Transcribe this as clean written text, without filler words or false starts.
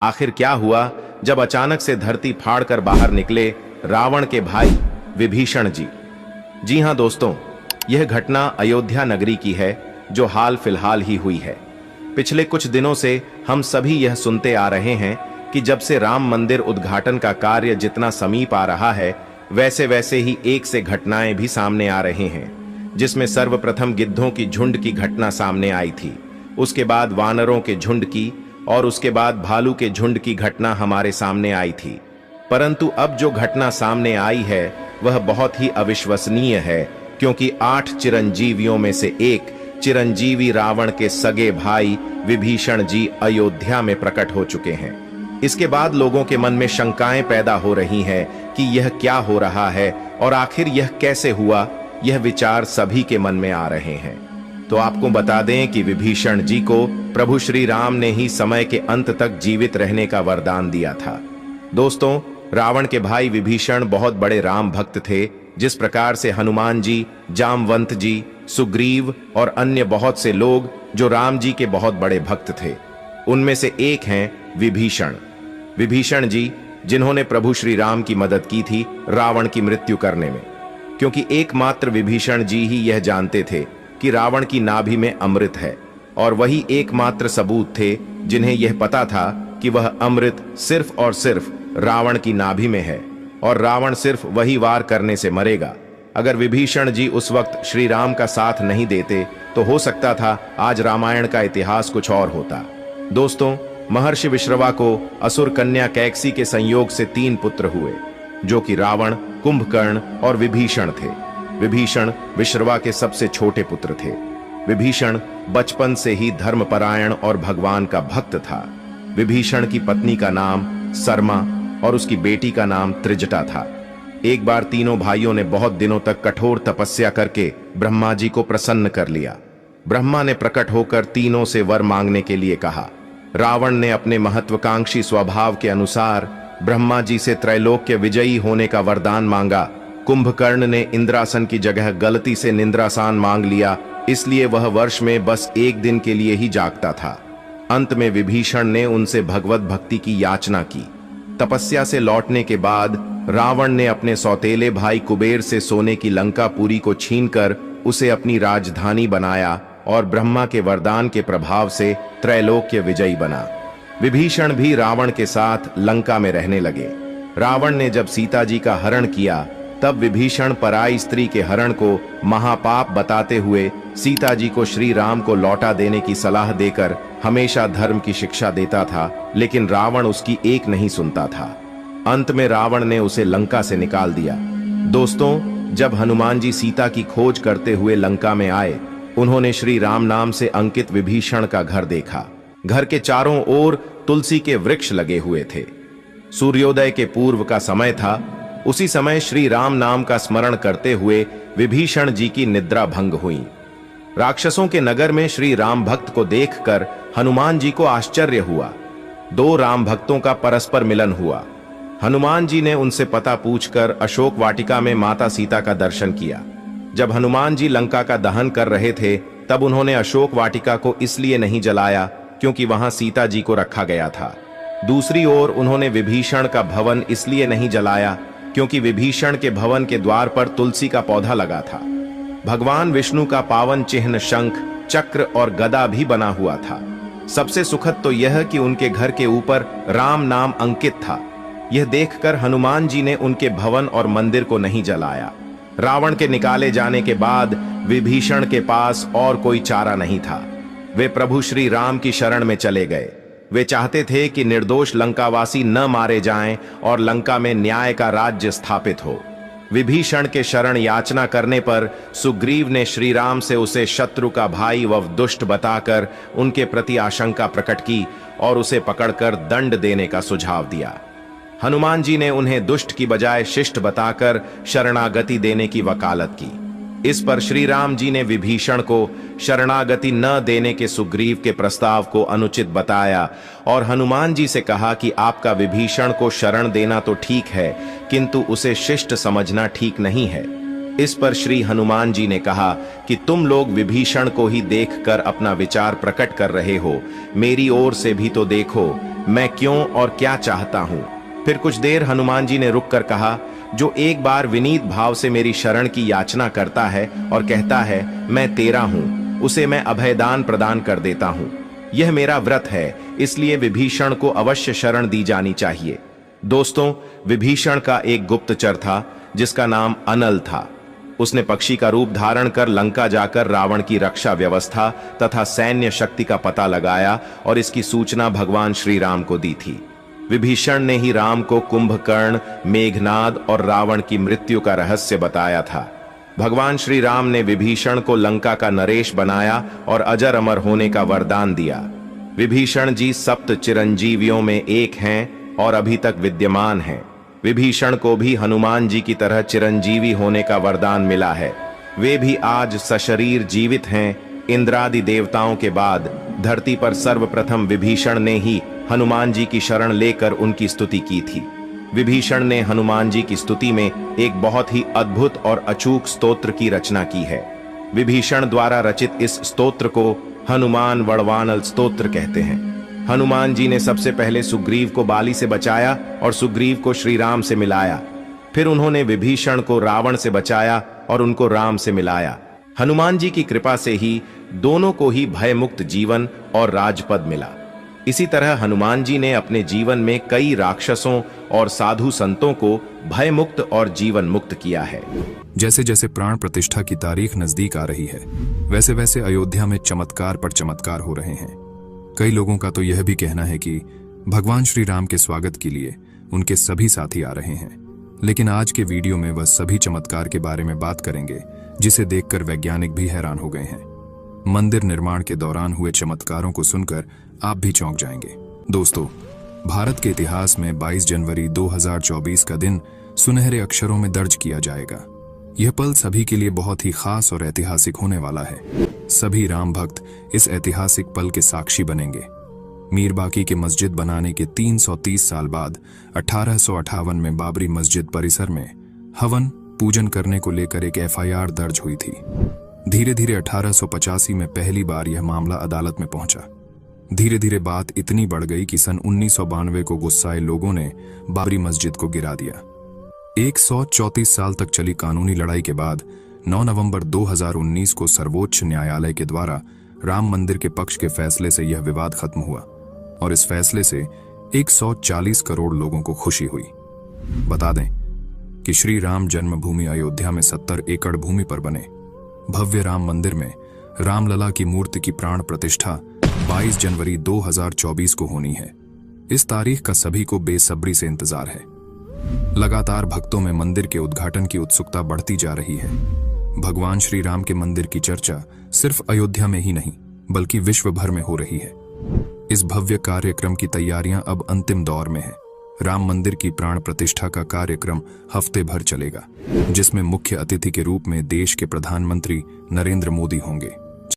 आखिर क्या हुआ जब अचानक से धरती फाड़कर बाहर निकले रावण के भाई विभीषण जी। जी हां दोस्तों, यह घटना अयोध्या नगरी की है जो हाल फिलहाल ही हुई है। पिछले कुछ दिनों से हम सभी यह सुनते आ रहे हैं कि जब से राम मंदिर उद्घाटन का कार्य जितना समीप आ रहा है, वैसे वैसे ही एक से घटनाएं भी सामने आ रहे हैं, जिसमें सर्वप्रथम गिद्धों की झुंड की घटना सामने आई थी, उसके बाद वानरों के झुंड की और उसके बाद भालू के झुंड की घटना हमारे सामने आई थी। परंतु अब जो घटना सामने आई है वह बहुत ही अविश्वसनीय है, क्योंकि 8 चिरंजीवियों में से एक चिरंजीवी रावण के सगे भाई विभीषण जी अयोध्या में प्रकट हो चुके हैं। इसके बाद लोगों के मन में शंकाएं पैदा हो रही हैं कि यह क्या हो रहा है और आखिर यह कैसे हुआ। यह विचार सभी के मन में आ रहे हैं। तो आपको बता दें कि विभीषण जी को प्रभु श्री राम ने ही समय के अंत तक जीवित रहने का वरदान दिया था। दोस्तों, रावण के भाई विभीषण बहुत बड़े राम भक्त थे। जिस प्रकार से हनुमान जी, जामवंत जी, सुग्रीव और अन्य बहुत से लोग जो राम जी के बहुत बड़े भक्त थे, उनमें से एक हैं विभीषण। विभीषण जी जिन्होंने प्रभु श्री राम की मदद की थी रावण की मृत्यु करने में, क्योंकि एकमात्र विभीषण जी ही यह जानते थे कि रावण की नाभि में अमृत है, और वही एकमात्र सबूत थे जिन्हें यह पता था कि वह अमृत सिर्फ और सिर्फ रावण की नाभि में है और रावण सिर्फ वही वार करने से मरेगा। अगर विभीषण जी उस वक्त श्री राम का साथ नहीं देते तो हो सकता था आज रामायण का इतिहास कुछ और होता। दोस्तों, महर्षि विश्रवा को असुर कन्या कैकसी के संयोग से 3 पुत्र हुए, जो कि रावण, कुंभकर्ण और विभीषण थे। विभीषण विश्रवा के सबसे छोटे पुत्र थे। विभीषण बचपन से ही धर्मपरायण और भगवान का भक्त था। विभीषण की पत्नी का नाम सरमा और उसकी बेटी का नाम त्रिजटा था। एक बार तीनों भाइयों ने बहुत दिनों तक कठोर तपस्या करके ब्रह्मा जी को प्रसन्न कर लिया। ब्रह्मा ने प्रकट होकर तीनों से वर मांगने के लिए कहा। रावण ने अपने महत्वाकांक्षी स्वभाव के अनुसार ब्रह्मा जी से त्रैलोक्य विजयी होने का वरदान मांगा। कुंभकर्ण ने इंद्रासन की जगह गलती से निंद्रासन मांग लिया, इसलिए वह वर्ष में बस 1 दिन के लिए ही जागता था। अंत में विभीषण ने उनसे भगवत भक्ति की याचना की। तपस्या से लौटने के बाद रावण ने अपने सौतेले भाई कुबेर से सोने की लंकापुरी को छीनकर उसे अपनी राजधानी बनाया और ब्रह्मा के वरदान के प्रभाव से त्रैलोक्य विजयी बना। विभीषण भी रावण के साथ लंका में रहने लगे। रावण ने जब सीता जी का हरण किया, तब विभीषण पराई स्त्री के हरण को महापाप बताते हुए सीता जी को श्री राम को लौटा देने की सलाह देकर हमेशा धर्म की शिक्षा देता था, लेकिन रावण उसकी एक नहीं सुनता था। अंत में रावण ने उसे लंका से निकाल दिया। दोस्तों, जब हनुमान जी सीता की खोज करते हुए लंका में आए, उन्होंने श्री राम नाम से अंकित विभीषण का घर देखा। घर के चारों ओर तुलसी के वृक्ष लगे हुए थे। सूर्योदय के पूर्व का समय था। उसी समय श्री राम नाम का स्मरण करते हुए विभीषण जी की निद्रा भंग हुई। राक्षसों के नगर में श्री राम भक्त को देखकर हनुमान जी को आश्चर्य हुआ। 2 राम भक्तों का परस्पर मिलन हुआ। हनुमान जी ने उनसे पता पूछकर अशोक वाटिका में माता सीता का दर्शन किया। जब हनुमान जी लंका का दहन कर रहे थे, तब उन्होंने अशोक वाटिका को इसलिए नहीं जलाया क्योंकि वहां सीता जी को रखा गया था। दूसरी ओर उन्होंने विभीषण का भवन इसलिए नहीं जलाया क्योंकि विभीषण के भवन के द्वार पर तुलसी का पौधा लगा था। भगवान विष्णु का पावन चिन्ह शंख, चक्र और गदा भी बना हुआ था। सबसे सुखद तो यह कि उनके घर के ऊपर राम नाम अंकित था। यह देखकर हनुमान जी ने उनके भवन और मंदिर को नहीं जलाया। रावण के निकाले जाने के बाद विभीषण के पास और कोई चारा नहीं था। वे प्रभु श्री राम की शरण में चले गए। वे चाहते थे कि निर्दोष लंकावासी न मारे जाएं और लंका में न्याय का राज्य स्थापित हो। विभीषण के शरण याचना करने पर सुग्रीव ने श्री राम से उसे शत्रु का भाई व दुष्ट बताकर उनके प्रति आशंका प्रकट की और उसे पकड़कर दंड देने का सुझाव दिया। हनुमान जी ने उन्हें दुष्ट की बजाय शिष्ट बताकर शरणागति देने की वकालत की। इस पर श्री राम जी ने विभीषण को शरणागति न देने के सुग्रीव के प्रस्ताव को अनुचित बताया और हनुमान जी से कहा कि आपका विभीषण को शरण देना तो ठीक है, किंतु उसे शिष्ट समझना ठीक नहीं है। इस पर श्री हनुमान जी ने कहा कि तुम लोग विभीषण को ही देखकर अपना विचार प्रकट कर रहे हो, मेरी ओर से भी तो देखो मैं क्यों और क्या चाहता हूं। फिर कुछ देर हनुमान जी ने रुककर कहा, जो एक बार विनीत भाव से मेरी शरण की याचना करता है और कहता है मैं तेरा हूं, उसे मैं अभयदान प्रदान कर देता हूं। यह मेरा व्रत है, इसलिए विभीषण को अवश्य शरण दी जानी चाहिए। दोस्तों, विभीषण का एक गुप्तचर था जिसका नाम अनल था। उसने पक्षी का रूप धारण कर लंका जाकर रावण की रक्षा व्यवस्था तथा सैन्य शक्ति का पता लगाया और इसकी सूचना भगवान श्री राम को दी थी। विभीषण ने ही राम को कुंभकर्ण, मेघनाद और रावण की मृत्यु का रहस्य बताया था। भगवान श्री राम ने विभीषण को लंका का नरेश बनाया और अजर अमर होने का वरदान दिया। विभीषण जी सप्त चिरंजीवियों में एक हैं और अभी तक विद्यमान हैं। विभीषण को भी हनुमान जी की तरह चिरंजीवी होने का वरदान मिला है। वे भी आज सशरीर जीवित हैं। इंद्रादि देवताओं के बाद धरती पर सर्वप्रथम विभीषण ने ही हनुमान जी की शरण लेकर उनकी स्तुति की थी। विभीषण ने हनुमान जी की स्तुति में एक बहुत ही अद्भुत और अचूक स्तोत्र की रचना की है। विभीषण द्वारा रचित इस स्तोत्र को हनुमान वड़वानल स्तोत्र कहते हैं। हनुमान जी ने सबसे पहले सुग्रीव को बाली से बचाया और सुग्रीव को श्री राम से मिलाया। फिर उन्होंने विभीषण को रावण से बचाया और उनको राम से मिलाया। हनुमान जी की कृपा से ही दोनों को ही भयमुक्त जीवन और राजपद मिला। इसी तरह हनुमान जी ने अपने जीवन में कई राक्षसों और साधु संतों को भयमुक्त और जीवन मुक्त किया है। जैसे जैसे प्राण प्रतिष्ठा की तारीख नजदीक आ रही है, वैसे वैसे अयोध्या में चमत्कार पर चमत्कार हो रहे हैं। कई लोगों का तो यह भी कहना है कि भगवान श्री राम के स्वागत के लिए उनके सभी साथी आ रहे हैं। लेकिन आज के वीडियो में वह सभी चमत्कार के बारे में बात करेंगे जिसे देखकर वैज्ञानिक भी हैरान हो गए हैं। मंदिर निर्माण के दौरान हुए चमत्कारों को सुनकर आप भी चौंक जाएंगे। दोस्तों, भारत के इतिहास में 22 जनवरी 2024 का दिन सुनहरे अक्षरों में दर्ज किया जाएगा। यह पल सभी के लिए बहुत ही खास और ऐतिहासिक होने वाला है। सभी राम भक्त इस ऐतिहासिक पल के साक्षी बनेंगे। मीर बाकी के मस्जिद बनाने के 330 साल बाद 1858 में बाबरी मस्जिद परिसर में हवन पूजन करने को लेकर एक FIR दर्ज हुई थी। धीरे धीरे 1885 में पहली बार यह मामला अदालत में पहुंचा। धीरे धीरे बात इतनी बढ़ गई कि सन 1992 को गुस्साए लोगों ने बाबरी मस्जिद को गिरा दिया। 134 साल तक चली कानूनी लड़ाई के बाद 9 नवंबर 2019 को सर्वोच्च न्यायालय के द्वारा राम मंदिर के पक्ष के फैसले से यह विवाद खत्म हुआ और इस फैसले से 140 करोड़ लोगों को खुशी हुई। बता दें कि श्री राम जन्मभूमि अयोध्या में 70 एकड़ भूमि पर बने भव्य राम मंदिर में रामलला की मूर्ति की प्राण प्रतिष्ठा 22 जनवरी 2024 को होनी है। इस तारीख का सभी को बेसब्री से इंतजार है। लगातार भक्तों में मंदिर के उद्घाटन की उत्सुकता बढ़ती जा रही है। भगवान श्री राम के मंदिर की चर्चा सिर्फ अयोध्या में ही नहीं बल्कि विश्व भर में हो रही है। इस भव्य कार्यक्रम की तैयारियां अब अंतिम दौर में है। राम मंदिर की प्राण प्रतिष्ठा का कार्यक्रम हफ्ते भर चलेगा, जिसमें मुख्य अतिथि के रूप में देश के प्रधानमंत्री नरेंद्र मोदी होंगे।